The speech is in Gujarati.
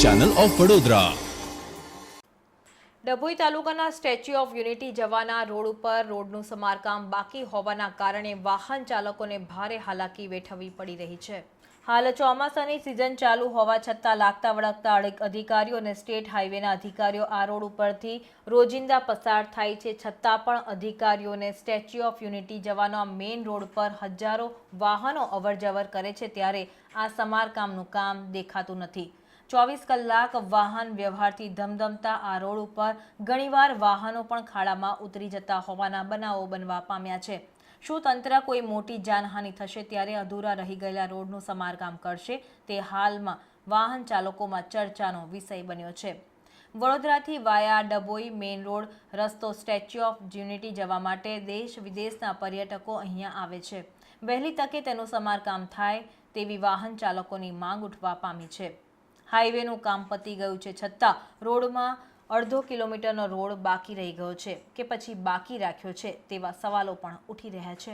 Channel of Vadodara. ડભોઈ તાલુકાના સ્ટેચ્યુ ઓફ યુનિટી જવાના રોડ ઉપર રોડનું સમારકામ બાકી હોવાના કારણે વાહન ચાલકોને ભારે હાલાકી વેઠવવી પડી રહી છે। હાલ ચોમાસાની સિઝન ચાલુ હોવા છતાં લાગતા વળગતા અધિકારીઓ અને સ્ટેટ હાઈવેના અધિકારીઓ આ રોડ ઉપરથી રોજિંદા પસાર થાય છે, છતાં પણ અધિકારીઓને સ્ટેચ્યુ ઓફ યુનિટી જવાના મેઇન રોડ પર હજારો વાહનો અવરજવર કરે છે, ત્યારે આ સમારકામનું કામ દેખાતું નથી। 24 કલાક વાહન વ્યવહારથી ધમધમતા આ રોડ ઉપર ઘણીવાર વાહનો પણ ખાડામાં ઉતરી જતા હોવાના બનાવો બનવા પામ્યા છે। શું તંત્ર કોઈ મોટી જાનહાનિ થશે ત્યારે અધૂરા રહી ગયેલા રોડનું સમારકામ કરશે, તે હાલમાં વાહન ચાલકોમાં ચર્ચાનો વિષય બન્યો છે। વડોદરાથી વાયા ડભોઈ મેઇન રોડ રસ્તો સ્ટેચ્યુ ઓફ યુનિટી જવા માટે દેશ વિદેશના પર્યટકો અહીંયા આવે છે। વહેલી તકે તેનું સમારકામ થાય તેવી વાહન ચાલકોની માંગ ઉઠવા પામી છે। હાઈવેનું કામ પતી ગયું છે, છતાં રોડમાં અડધો કિલોમીટરનો રોડ બાકી રહી ગયો છે કે પછી બાકી રાખ્યો છે તેવા સવાલો પણ ઉઠી રહ્યા છે।